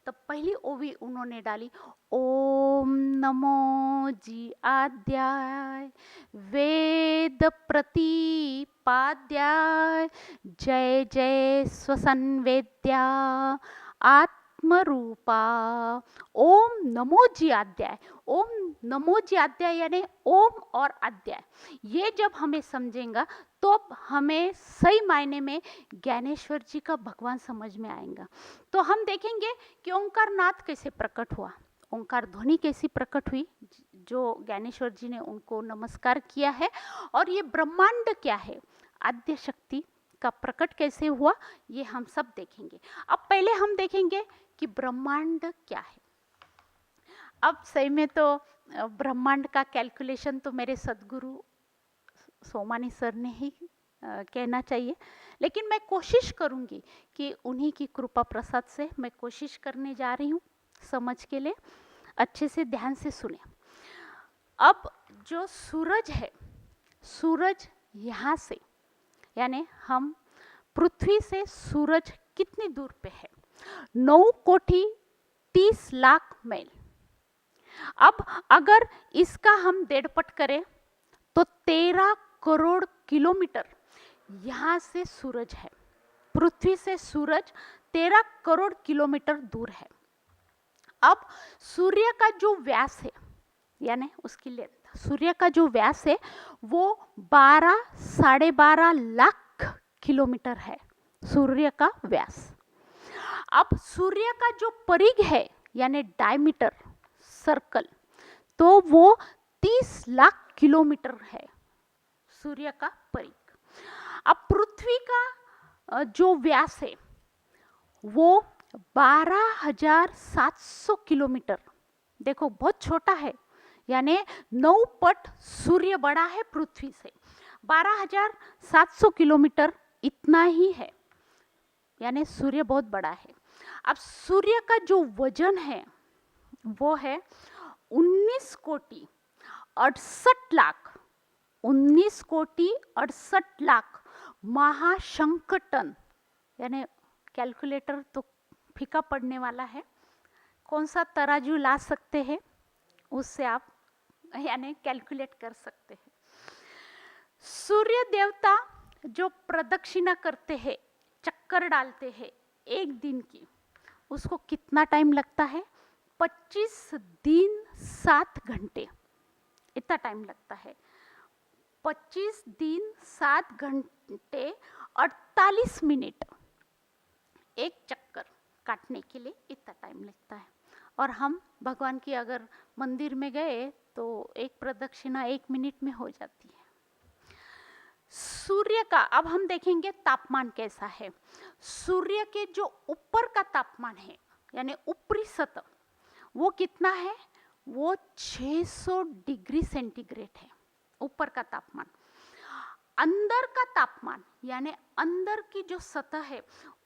तब पहली ओवी उन्होंने डाली, ओम नमो जी आद्याय वेद प्रतिपाद्याय जय जय स्वसंवेद्या आत्मरूपा ओम नमो जी अध्याय। ओम नमो जी अध्याय यानी ओम और अध्याय, ये जब हमें समझेंगे तो हमें सही मायने में ज्ञानेश्वर जी का भगवान समझ में आएगा। तो हम देखेंगे कि ओंकार नाद कैसे प्रकट हुआ, ओंकार ध्वनि कैसी प्रकट हुई, जो ज्ञानेश्वर जी ने उनको नमस्कार किया है, और ये ब्रह्मांड क्या है, आद्य शक्ति का प्रकट कैसे हुआ, ये हम सब देखेंगे। अब पहले हम देखेंगे कि ब्रह्मांड क्या है। अब सही में तो ब्रह्मांड का कैलकुलेशन तो मेरे सदगुरु सोमानी सर ने ही कहना चाहिए, लेकिन मैं कोशिश करूंगी कि उन्हीं की कृपा प्रसाद से मैं कोशिश करने जा रही हूँ समझ के लिए। अच्छे से ध्यान से सुने। अब जो सूरज है, सूरज यहाँ से यानी हम पृथ्वी से सूरज कितनी दूर पे है, 9,30,00,000 मील। अब अगर इसका हम डेढ़पट करें तो 13 करोड़ किलोमीटर यहाँ से सूरज है। पृथ्वी से सूरज 13 करोड़ किलोमीटर दूर है। अब सूर्य का जो व्यास है यानी उसकी लेंथ, सूर्य का जो व्यास है वो 12-12.5 लाख किलोमीटर है, सूर्य का व्यास। अब सूर्य का जो परिघ है यानी डायमीटर, सर्कल, तो वो 30 लाख किलोमीटर है, सूर्य का परिघ। अब पृथ्वी का जो व्यास है वो 12,700 किलोमीटर, देखो बहुत छोटा है, यानी 9 पट सूर्य बड़ा है पृथ्वी से। 12,700 किलोमीटर इतना ही है, यानी सूर्य बहुत बड़ा है। अब सूर्य का जो वजन है वो है 19,68,68,00,000 महाशंख टन, यानी कैलकुलेटर तो फीका पड़ने वाला है, कौन सा तराजू ला सकते हैं उससे आप यानी कैलकुलेट कर सकते हैं। सूर्य देवता जो प्रदक्षिणा करते हैं, चक्कर डालते हैं एक दिन की, उसको कितना टाइम लगता है, 25 दिन 7 घंटे, इतना टाइम लगता है। 25 दिन 7 घंटे 48 मिनट एक चक्कर काटने के लिए इतना टाइम लगता है। और हम भगवान की अगर मंदिर में गए तो एक प्रदक्षिणा 1 मिनट में हो जाती है। सूर्य का अब हम देखेंगे तापमान कैसा है। सूर्य के जो ऊपर का तापमान है यानी ऊपरी सतह, वो कितना है, वो 600 डिग्री सेंटीग्रेड है ऊपर का तापमान। अंदर का तापमान यानी अंदर की जो सतह है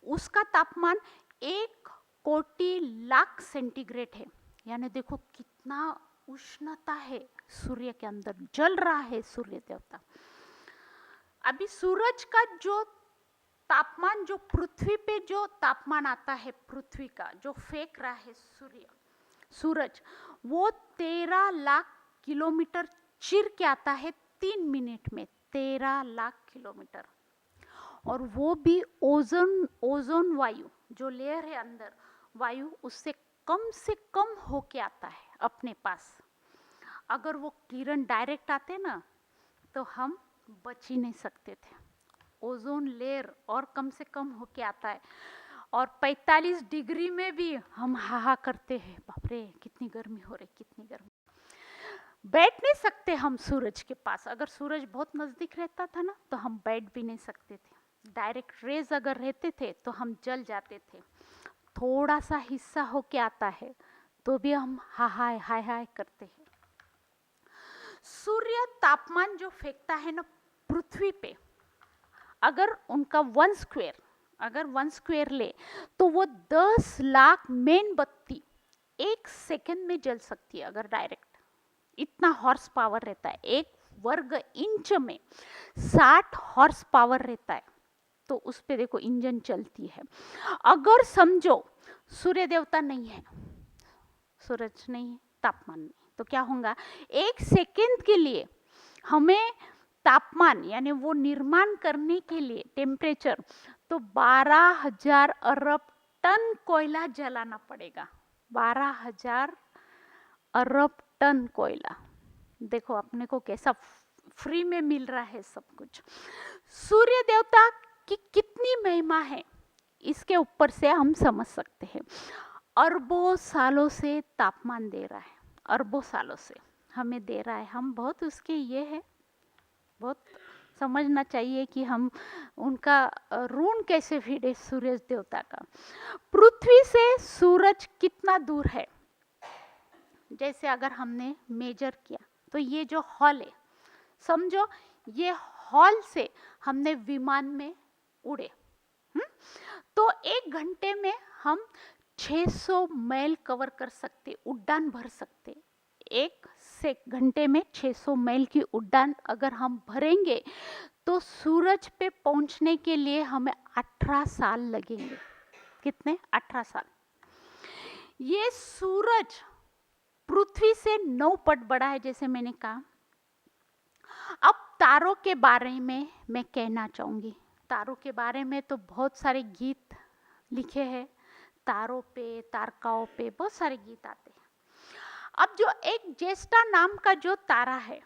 उसका तापमान 1,00,00,000 सेंटीग्रेड है, यानी देखो कितना उष्णता है, सूर्य के अंदर जल रहा है सूर्य देवता। अभी सूरज का जो तापमान, जो पृथ्वी पे जो तापमान आता है, पृथ्वी का जो फेंक रहा है सूरज, वो 13 लाख किलोमीटर चिर के आता है 3 मिनट में, 13 लाख किलोमीटर। और वो भी ओजोन वायु जो लेयर है अंदर वायु, उससे कम से कम होके आता है अपने पास। अगर वो किरण डायरेक्ट आते ना तो हम बच ही नहीं सकते थे। ओजोन लेयर और कम से कम होके आता है, और 45 डिग्री में भी हम हाहा करते हैं, बाप रे कितनी गर्मी हो रही, कितनी गर्मी। बैठ नहीं सकते हम सूरज के पास, अगर सूरज बहुत नजदीक रहता था ना तो हम बैठ भी नहीं सकते थे। डायरेक्ट रेज अगर रहते थे तो हम जल जाते थे। थोड़ा सा हिस्सा होके आता है तो भी हम हाय हाय हाय करते हैं। सूर्य तापमान जो फेंकता है ना पृथ्वी पे, अगर उनका 1 स्क्वायर ले तो वो 10 लाख मेणबत्ती 1 सेकंड में जल सकती है अगर डायरेक्ट। इतना हॉर्स पावर रहता है, 1 वर्ग इंच में 60 हॉर्स पावर रहता है, तो उस पे देखो इंजन चलती है। अगर समझो सूर्य देवता नहीं है, सूरज नहीं है, तापमान नहीं, तो क्या होगा, 1 सेकेंड के लिए हमें तापमान यानी वो निर्माण करने के लिए टेम्परेचर तो 12,000 अरब टन कोयला जलाना पड़ेगा। 12,000 अरब टन कोयला। देखो अपने को कैसा फ्री में मिल रहा है सब कुछ। सूर्य देवता की कितनी महिमा है इसके ऊपर से हम समझ सकते हैं। अरबों सालों से तापमान दे रहा है, अरबों सालों से हमें दे रहा है। हम बहुत उसके ये है, बहुत समझना चाहिए कि हम उनका ऋण कैसे भिड़े सूरज देवता का। पृथ्वी से सूरज कितना दूर है, जैसे अगर हमने मेजर किया तो ये जो हॉल है, समझो ये हॉल से हमने विमान में उड़े, तो 1 घंटे में हम 600 मील कवर कर सकते, उड़ान भर सकते। 1 घंटे में 600 मील की उड़ान अगर हम भरेंगे तो सूरज पे पहुंचने के लिए हमें 18 साल लगेंगे। कितने? 18 साल। ये सूरज पृथ्वी से 9 पट बड़ा है, जैसे मैंने कहा। अब तारों के बारे में मैं कहना चाहूंगी। तारों के बारे में तो बहुत सारे गीत लिखे हैं, तारों पे, तारकाओं पे बहुत सारे गीत आते हैं। अब जो एक ज्येष्ठा नाम का जो तारा है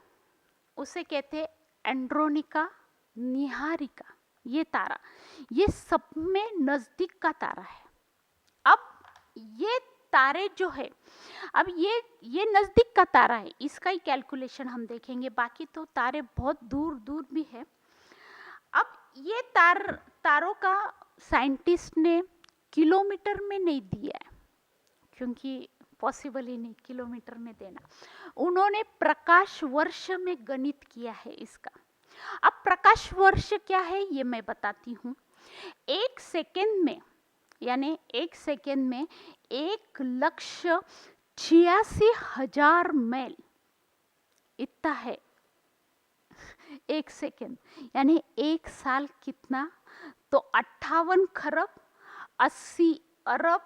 उसे कहते हैं एंड्रोनिका निहारिका। ये तारा ये सब में नजदीक का तारा है। अब ये तारे जो है, अब ये नजदीक का तारा है, इसका ही कैलकुलेशन हम देखेंगे, बाकी तो तारे बहुत दूर दूर भी है। अब ये तारों का साइंटिस्ट ने किलोमीटर में नहीं दिया है, क्योंकि पॉसिबल ही नहीं किलोमीटर में देना। उन्होंने प्रकाश वर्ष में गणित किया है इसका। अब प्रकाश वर्ष क्या है ये मैं बताती हूँ। 1 सेकेंड में यानी 1 सेकेंड में 1,86,000 मील इतना है 1 सेकेंड, यानी 1 साल कितना, तो 58 खरब 80 अरब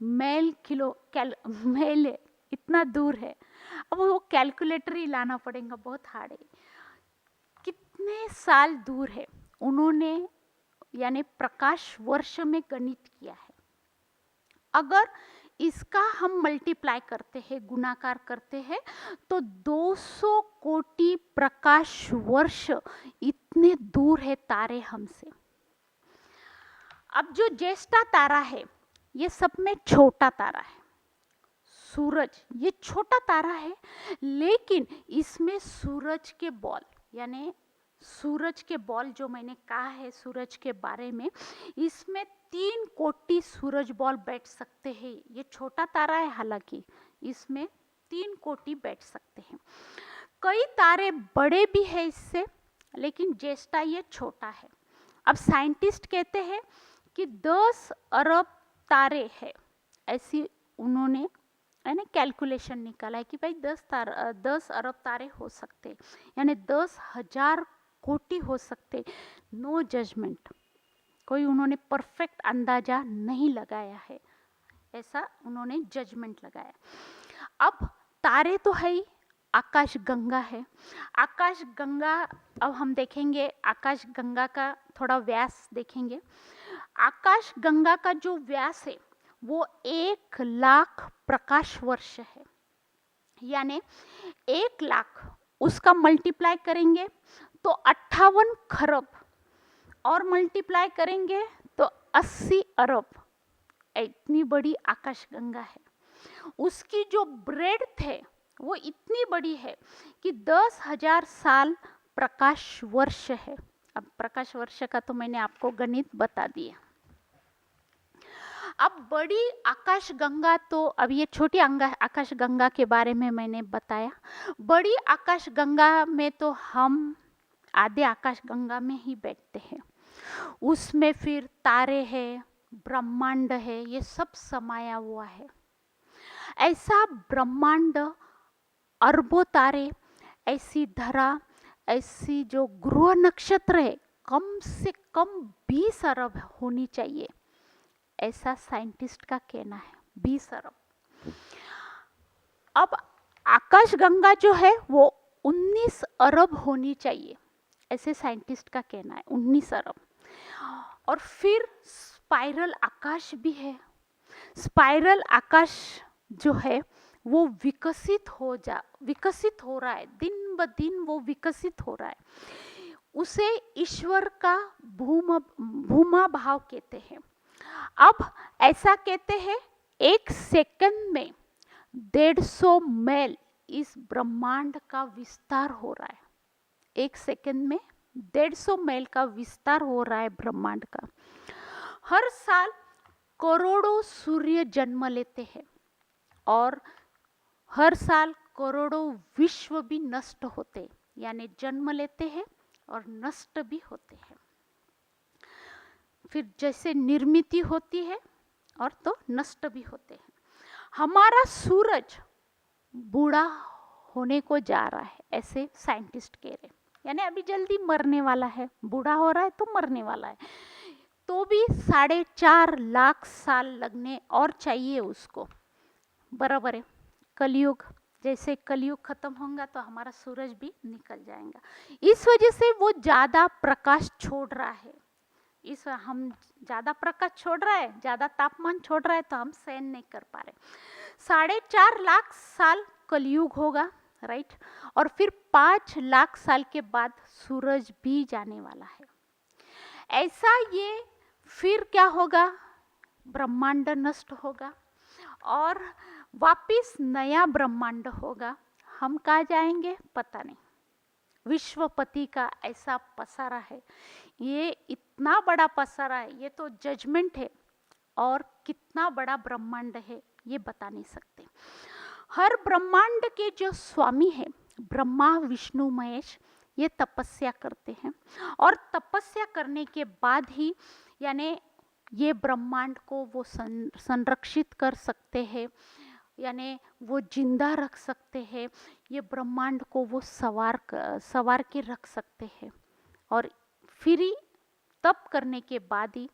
मील मील है, इतना दूर है। अब वो कैलकुलेटर ही लाना पड़ेगा, बहुत हार्ड है। कितने साल दूर है उन्होंने यानी प्रकाश वर्ष में गणित किया है। अगर इसका हम मल्टीप्लाई करते हैं, गुणाकार करते हैं, तो 200 कोटि प्रकाश वर्ष इतने दूर है तारे हमसे। अब जो ज्येष्ठा तारा है ये सब में छोटा तारा है। सूरज ये छोटा तारा है, लेकिन इसमें सूरज के बॉल यानी सूरज के बॉल जो मैंने कहा है सूरज के बारे में, इसमें 3 कोटि सूरज बॉल बैठ सकते हैं। ये छोटा तारा है, हालांकि इसमें 3 कोटि बैठ सकते हैं। कई तारे बड़े भी हैं इससे, लेकिन ज्येष्ठा ये छोटा है। अब साइंटिस्ट कहते हैं कि 10 अरब तारे हैं, ऐसी उन्होंने यानी कैलकुलेशन निकाला है कि भाई 10 अरब तारे हो सकते, यानी 10,000 कोटि हो सकते। नो जजमेंट, कोई उन्होंने परफेक्ट अंदाजा नहीं लगाया है, ऐसा उन्होंने जजमेंट लगाया। अब तारे तो है ही, आकाश गंगा है। आकाश गंगा अब हम देखेंगे, आकाश गंगा का थोड़ा व्यास देखेंगे। आकाश गंगा का जो व्यास है वो 1,00,000 प्रकाश वर्ष है, यानी 1,00,000 उसका मल्टीप्लाई करेंगे तो 58 खरब और मल्टीप्लाई करेंगे तो 80 अरब। इतनी बड़ी आकाश गंगा है। उसकी जो ब्रेड्थ है वो इतनी बड़ी है कि 10,000 साल प्रकाश वर्ष है। अब प्रकाश वर्ष का तो मैंने आपको गणित बता दिया। अब बड़ी आकाश गंगा, तो अब ये छोटी आकाश गंगा के बारे में मैंने बताया। बड़ी आकाश गंगा में तो हम आधे आकाश गंगा में ही बैठते हैं। उसमें फिर तारे हैं, ब्रह्मांड है, ये सब समाया हुआ है। ऐसा ब्रह्मांड, अरबों तारे, ऐसी धरा, ऐसी जो ग्रह नक्षत्र है, कम से कम 20 अरब होनी चाहिए। ऐसा साइंटिस्ट का कहना है। 20 अरब। अब आकाशगंगा जो है वो 19 अरब होनी चाहिए, ऐसे साइंटिस्ट का कहना है, 19 अरब। और फिर स्पाइरल आकाश भी है। स्पाइरल आकाश जो है वो विकसित हो रहा है, दिन ब दिन वो विकसित हो रहा है। उसे ईश्वर का भूमा भाव कहते हैं। अब ऐसा कहते हैं 1 सेकंड में 150 मैल इस ब्रह्मांड का विस्तार हो रहा है। 1 सेकंड में 150 मैल का विस्तार हो रहा है ब्रह्मांड का। हर साल करोड़ों सूर्य जन्म लेते हैं और हर साल करोड़ों विश्व भी नष्ट होते हैं, यानी जन्म लेते हैं और नष्ट भी होते हैं। फिर जैसे निर्मित होती है और तो नष्ट भी होते हैं। हमारा सूरज बूढ़ा होने को जा रहा है, ऐसे साइंटिस्ट कह रहे हैं, यानी अभी जल्दी मरने वाला है, बूढ़ा हो रहा है तो मरने वाला है। तो भी 4.5 लाख साल लगने और चाहिए उसको, बराबर है। कलयुग, जैसे कलयुग खत्म होगा तो हमारा सूरज भी निकल जाएगा। इस वजह से वो ज्यादा प्रकाश छोड़ रहा है। हम ज्यादा प्रकाश छोड़ रहा है, ज्यादा तापमान छोड़ रहा है तो हम सहन नहीं कर पा रहे। 4.5 लाख साल कलयुग होगा, राइट। और फिर 5 लाख साल के बाद सूरज भी जाने वाला है। ऐसा ये फिर क्या होगा, ब्रह्मांड नष्ट होगा और वापिस नया ब्रह्मांड होगा। हम कहाँ जाएंगे पता नहीं। विश्वपति का ऐसा पसारा है, ये इतना बड़ा पसारा है, ये तो जजमेंट है। और कितना बड़ा ब्रह्मांड है ये बता नहीं सकते। हर ब्रह्मांड के जो स्वामी है ब्रह्मा विष्णु महेश, ये तपस्या करते हैं और तपस्या करने के बाद ही यानी ये ब्रह्मांड को वो संरक्षित कर सकते हैं, यानी वो जिंदा रख सकते हैं। ये ब्रह्मांड को वो सवार के रख सकते हैं। और फिर ही तप करने के बाद ही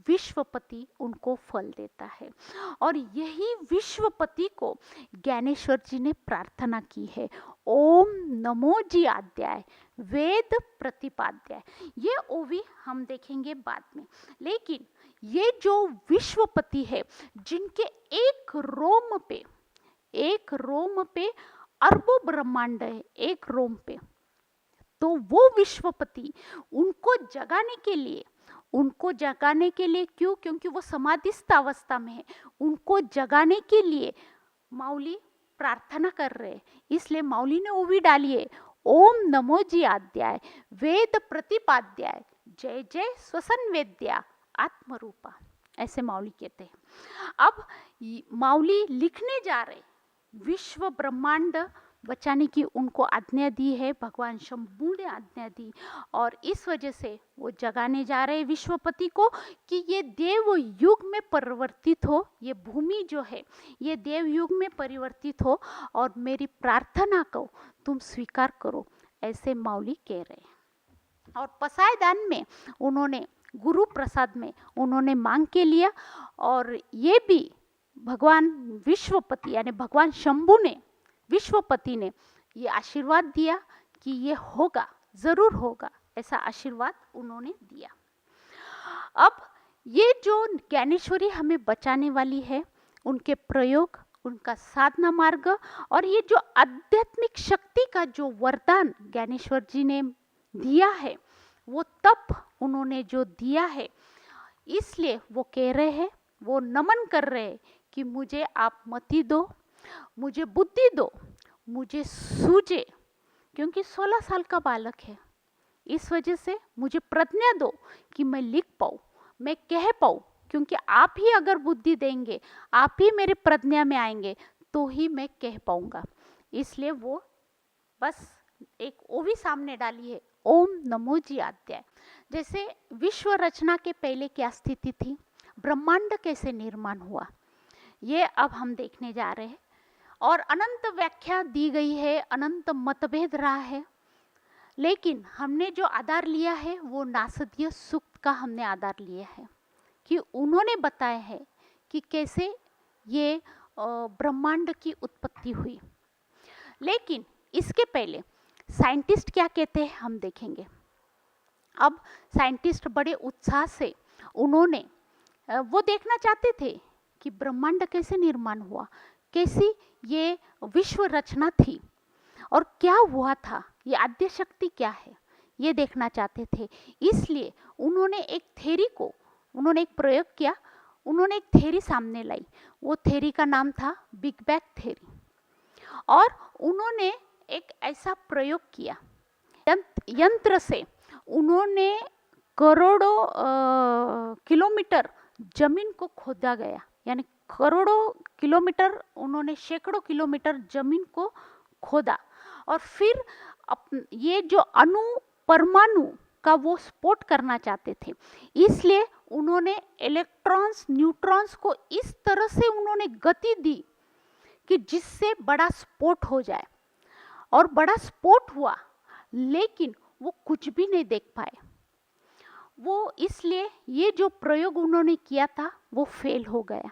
विश्वपति उनको फल देता है। और यही विश्वपति को ज्ञानेश्वर जी ने प्रार्थना की है, ओम नमो जी आद्याय वेद प्रतिपाद्याय। ये ओवी हम देखेंगे बाद में। लेकिन ये जो विश्वपति है, जिनके एक रोम पे अरबों ब्रह्मांड है, एक रोम पे, तो वो विश्वपति उनको जगाने के लिए क्यों? क्योंकि वो समाधिस्थ अवस्था में है। उनको जगाने के लिए माउली प्रार्थना कर रहे हैं, इसलिए माउली ने ओवी डाली है, ओम नमो जी आद्याय वेद प्रतिपाद्याय जय जय स्वसन वेद्या आत्मरूपा, ऐसे माउली कहते हैं। अब माउली लिखने जा रहे, विश्व ब्रह्मांड बचाने की उनको आज्ञा दी है, भगवान शंभू ने आज्ञा दी। और इस वजह से वो जगाने जा रहे विश्वपति को कि ये देव युग में परिवर्तित हो, ये भूमि जो है ये देव युग में परिवर्तित हो और मेरी प्रार्थना को तुम स्वीकार करो, ऐसे माउली कह रहे हैं। और पसायदान में उन्होंने गुरु प्रसाद में उन्होंने मांग के लिया और ये भी भगवान विश्वपति यानी भगवान शंभू ने, विश्वपति ने ये आशीर्वाद दिया कि ये होगा, जरूर होगा, ऐसा आशीर्वाद उन्होंने दिया। अब ये जो ज्ञानेश्वरी हमें बचाने वाली है, उनके प्रयोग, उनका साधना मार्ग और ये जो आध्यात्मिक शक्ति का जो वरदान ज्ञानेश्वर जी ने दिया है, वो तप उन्होंने जो दिया है, इसलिए वो कह रहे हैं, वो नमन कर रहे हैं कि मुझे आप मति दो, मुझे बुद्धि दो, मुझे सूझे, क्योंकि 16 साल का बालक है, इस वजह से मुझे प्रज्ञा दो कि मैं लिख पाऊँ, मैं कह पाऊँ, क्योंकि आप ही अगर बुद्धि देंगे, आप ही मेरे प्रज्ञा में आएंगे तो ही मैं कह पाऊंगा। इसलिए वो बस एक ओवी सामने डाली है, ओम नमो जी आद्याय। जैसे विश्व रचना के पहले क्या स्थिति थी, ब्रह्मांड कैसे निर्माण हुआ, ये अब हम देखने जा रहे हैं। और अनंत व्याख्या दी गई है, अनंत मतभेद रहा है, लेकिन हमने जो आधार लिया है वो नासदीय सूक्त का हमने आधार लिया है। कि उन्होंने बताया है कि कैसे ये ब्रह्मांड की उत्पत्ति हुई। लेकिन इसके पहले साइंटिस्ट क्या कहते हैं हम देखेंगे। अब साइंटिस्ट बड़े उत्साह से उन्होंने वो देखना चाहते थे कि ब्रह्मांड कैसे निर्माण हुआ, कैसी ये विश्व रचना थी और क्या हुआ था, ये आद्य शक्ति क्या है, ये देखना चाहते थे। इसलिए उन्होंने एक प्रयोग किया, उन्होंने एक थ्योरी सामने लाई। वो थ्योरी का नाम था बिग बैंग थ्योरी। और उन्होंने एक ऐसा प्रयोग किया, यंत्र से उन्होंने करोड़ों किलोमीटर जमीन को खोदा गया, यानी करोड़ों किलोमीटर, उन्होंने सैकड़ों किलोमीटर जमीन को खोदा और फिर ये जो अणु परमाणु का वो स्फोट करना चाहते थे। इसलिए उन्होंने इलेक्ट्रॉन्स न्यूट्रॉन्स को इस तरह से उन्होंने गति दी कि जिससे बड़ा स्फोट हो जाए। और बड़ा स्फोट हुआ, लेकिन वो कुछ भी नहीं देख पाए। वो इसलिए ये जो प्रयोग उन्होंने किया था वो फेल हो गया।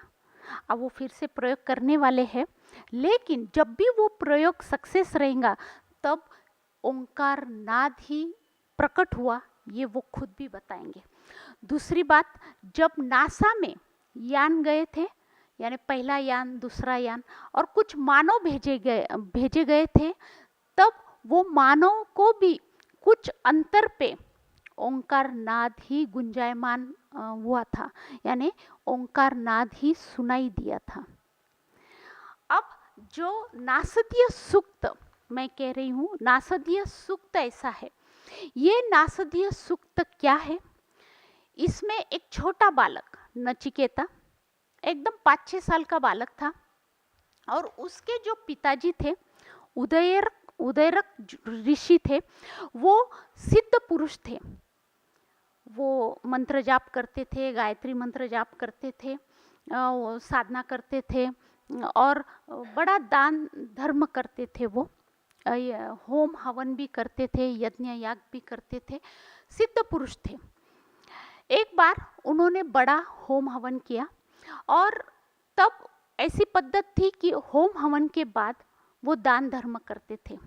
अब वो फिर से प्रयोग करने वाले हैं, लेकिन जब भी वो प्रयोग सक्सेस रहेगा तब ओंकार नाद ही प्रकट हुआ, ये वो खुद भी बताएंगे। दूसरी बात, जब नासा में यान गए थे, यानी पहला यान, दूसरा यान, और कुछ मानव भेजे गए थे, तब वो मानव को भी कुछ अंतर पे ओंकार नाद ही गुंजायमान हुआ था, यानी ओंकार नाद ही सुनाई दिया था। अब जो नासदीय सूक्त मैं कह रही हूँ, नासदीय सूक्त ऐसा है। ये नासदीय सूक्त क्या है? इसमें एक छोटा बालक नचिकेता, एकदम 5-6 साल का बालक था, और उसके जो पिताजी थे उदयरक ऋषि थे, वो सिद्ध पुरुष थे। वो मंत्र जाप करते थे, गायत्री मंत्र जाप करते थे, साधना करते थे और बड़ा दान धर्म करते थे। वो होम हवन भी करते थे, यज्ञ याग भी करते थे, सिद्ध पुरुष थे। एक बार उन्होंने बड़ा होम हवन किया, और तब ऐसी पद्धत थी कि होम हवन के बाद वो दान धर्म करते थे,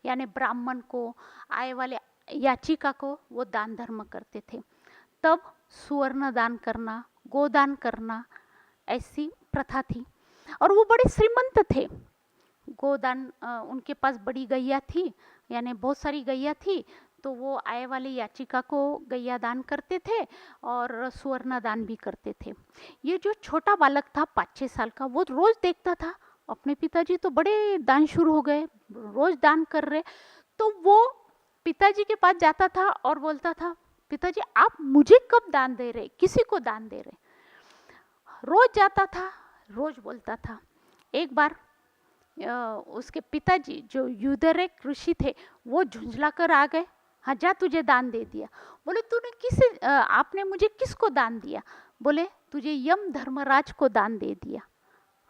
यानी ब्राह्मण को, आए वाले याचिका को वो दान धर्म करते थे। तब सुवर्ण दान करना, गोदान करना, ऐसी प्रथा थी। और वो बड़े श्रीमंत थे। गोदान, उनके पास बड़ी गैया थी, यानी बहुत सारी गैया थी, तो वो आए वाले याचिका को गैया दान करते थे और सुवर्ण दान भी करते थे। ये जो छोटा बालक था 5-6 साल का, वो रोज देखता था अपने पिताजी तो बड़े दान शुरू हो गए, रोज दान कर रहे। तो वो पिताजी के पास जाता था और बोलता था, पिताजी आप मुझे कब दान दे रहे, किसी को दान दे रहे। रोज जाता था, रोज बोलता था। एक बार उसके पिताजी जो युदरेक ऋषि थे, वो झुंझला कर आ गए, हाँ जा तुझे दान दे दिया। बोले तूने आपने मुझे किसको दान दिया? बोले तुझे यम धर्मराज को दान दे दिया।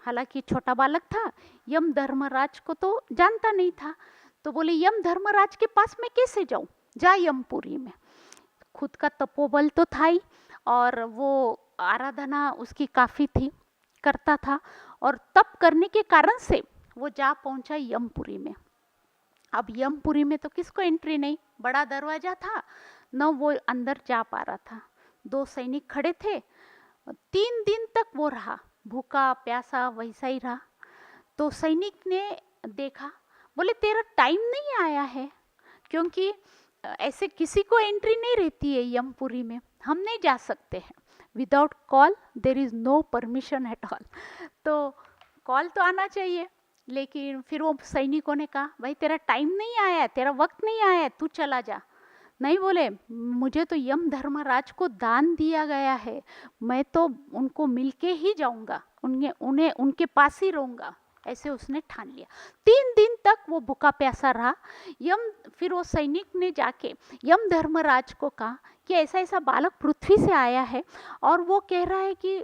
हालांकि छोटा बालक था, यम धर्मराज को तो जानता नहीं था। तो बोले यम धर्मराज के पास मैं कैसे जाऊं, जा यमपुरी में। खुद का तपोबल तो था ही, और वो आराधना उसकी काफी थी, करता था, और तप करने के कारण से वो जा पहुंचा यमपुरी में। अब यमपुरी में तो किसको एंट्री नहीं, बड़ा दरवाजा था, न वो अंदर जा पा रहा था। 2 सैनिक खड़े थे। 3 दिन तक वो रहा, भूखा प्यासा वैसा ही रहा। तो सैनिक ने देखा, बोले तेरा टाइम नहीं आया है, क्योंकि ऐसे किसी को एंट्री नहीं रहती है यमपुरी में, हम नहीं जा सकते हैं। Without call there is no permission at all. तो कॉल तो आना चाहिए। लेकिन फिर वो सैनिकों ने कहा, भाई तेरा टाइम नहीं आया है, तेरा वक्त नहीं आया है, तू चला जा। नहीं, बोले मुझे तो यम धर्मराज को दान दिया गया है, मैं तो उनको मिलके ही जाऊंगा, उन्हें उनके पास ही रहूंगा। ऐसे उसने ठान लिया। 3 दिन तक वो भूखा प्यासा रहा। फिर वो सैनिक ने जाके यम धर्मराज को कहा कि ऐसा ऐसा बालक पृथ्वी से आया है, और वो कह रहा है कि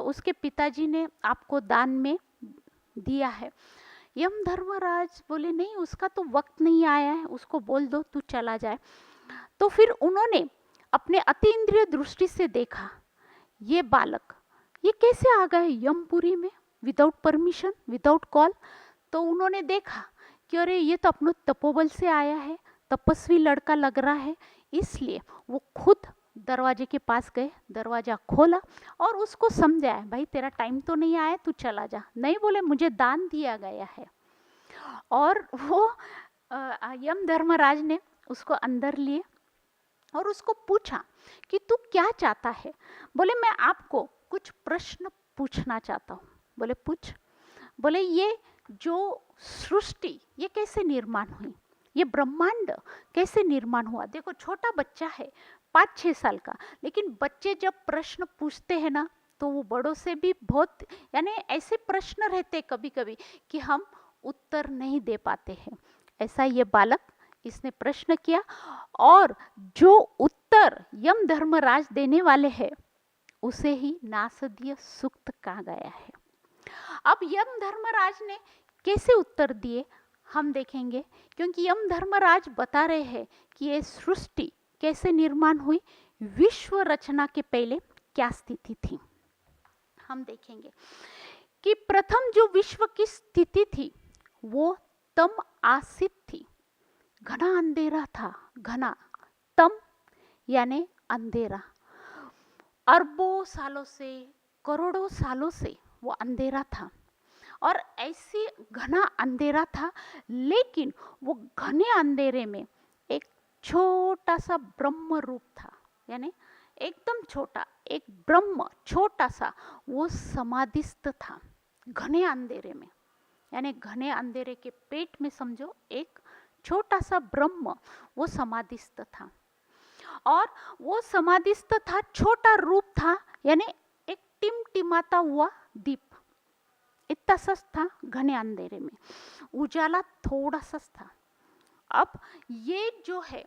उसके पिताजी ने आपको दान में दिया है। यम धर्मराज बोले नहीं, उसका तो वक्त नहीं आया है, उसको बोल दो तू चला जाए। तो फिर उन्होंने अपने अतीन्द्रिय दृष्टि से देखा ये बालक ये कैसे आ गए यमपुरी में विदाउट परमिशन, विदाउट कॉल? तो उन्होंने देखा कि अरे ये तो अपने तपोबल से आया है, तपस्वी लड़का लग रहा है, इसलिए वो खुद दरवाजे के पास गए, दरवाजा खोला और उसको समझाया, भाई तेरा टाइम तो नहीं आया, तू चला जा। नहीं बोले मुझे दान दिया गया है। और वो यम धर्मराज ने उसको अंदर लिए और उसको पूछा कि तू क्या चाहता है? बोले मैं आपको कुछ प्रश्न पूछना चाहता हूँ। बोले पूछ। बोले ये जो सृष्टि ये कैसे निर्माण हुई, ये ब्रह्मांड कैसे निर्माण हुआ? देखो छोटा बच्चा है 5-6 साल का, लेकिन बच्चे जब प्रश्न पूछते हैं ना तो वो बड़ों से भी बहुत, यानी ऐसे प्रश्न रहते कभी कभी कि हम उत्तर नहीं दे पाते हैं। ऐसा ये बालक, इसने प्रश्न किया और जो उत्तर यम धर्मराज देने वाले हैं उसे ही नासदीय सूक्त कहा गया है। अब यम धर्मराज ने कैसे उत्तर दिए हम देखेंगे, क्योंकि यम धर्मराज बता रहे हैं कि ये सृष्टि कैसे निर्माण हुई, विश्व रचना के पहले क्या स्थिति थी। हम देखेंगे कि प्रथम जो विश्व की स्थिति थी वो तम आसित थी, घना अंधेरा था। घना, तम यानी अंधेरा, अरबों सालों से, करोड़ों सालों से वो अंधेरा था और ऐसी घना अंधेरा था, लेकिन वो घने अंधेरे में एक छोटा सा ब्रह्म रूप था, यानी एकदम छोटा एक ब्रह्म, छोटा सा, वो समाधिस्थ था घने अंधेरे में। यानी घने अंधेरे के पेट में समझो एक छोटा सा ब्रह्म वो समाधिस्थ था और वो समाधिस्थ था, छोटा रूप था, यानी एक टिमटिमाता हुआ दीप, इतना सा था घने अंधेरे में, उजाला थोड़ा सा था। अब ये जो है,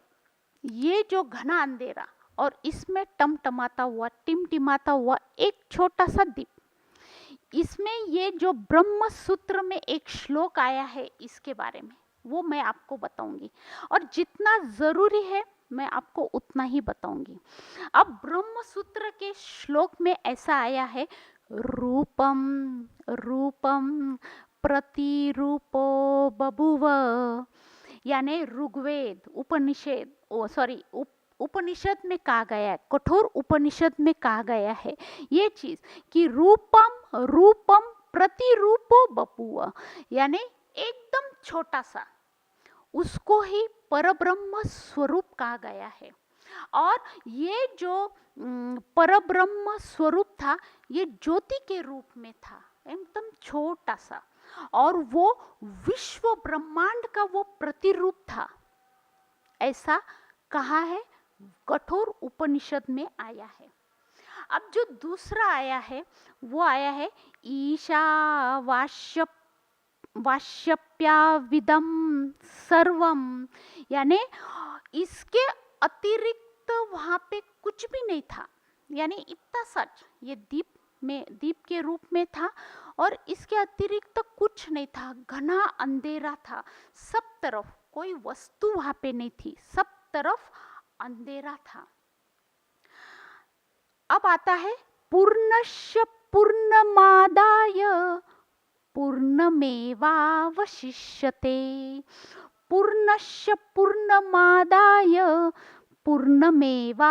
ये जो घना अंधेरा और इसमें टमटमाता हुआ, टिमटिमाता हुआ एक छोटा सा दीप, इसमें ये जो ब्रह्म सूत्र में एक श्लोक आया है इसके बारे में वो मैं आपको बताऊंगी और जितना जरूरी है मैं आपको उतना ही बताऊंगी। अब ब्रह्म सूत्र के श्लोक में ऐसा आया है, रूपम रूपम प्रतिरूपो बभुव, यानी ऋग्वेद उपनिषद, उपनिषद में कहा गया है, कठोर उपनिषद में कहा गया है ये चीज कि रूपम रूपम प्रतिरूपो बभुव, यानी एकदम छोटा सा, उसको ही परब्रह्म स्वरूप कहा गया है। और ये जो परब्रह्म स्वरूप था ये ज्योति के रूप में था, एकदम छोटा सा, और वो विश्व ब्रह्मांड का वो प्रतिरूप था, ऐसा कहा है, कठोर उपनिषद में आया है। अब जो दूसरा आया है वो आया है ईशावास्य वाश्यप्याविदम सर्वम, यानी इसके अतिरिक्त वहां पे कुछ भी नहीं था, यानी इतना सच ये दीप के रूप में था और इसके अतिरिक्त कुछ नहीं था, घना अंधेरा था, सब तरफ कोई वस्तु वहां पे नहीं थी, सब तरफ अंधेरा था। अब आता है पूर्णस्य पूर्णमादाय पूर्णमेवावशिष्यते, पूर्णस्य पूर्णमादाय पूर्णमेवावशिष्यते,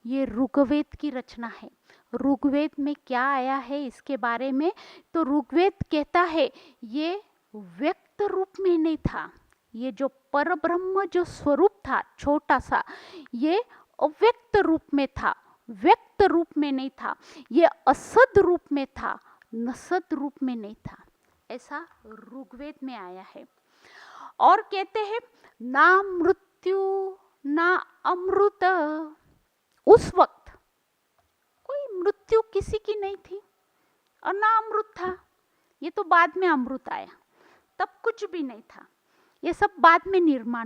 ये ऋग्वेद की रचना है। ऋग्वेद में क्या आया है इसके बारे में, तो ऋग्वेद कहता है ये व्यक्त रूप में नहीं था, ये जो परब्रह्म जो स्वरूप था छोटा सा, ये अव्यक्त रूप में था, व्यक्त रूप में नहीं था, ये असद रूप में था, नसद रूप में नहीं था, ऐसा ऋग्वेद में आया है। और कहते हैं ना मृत्यु ना अमृत, उस वक्त कोई मृत्यु किसी की नहीं थी और ना अमृत था, ये तो बाद में अमृत आया, तब कुछ भी नहीं था, ये सब बाद में निर्माण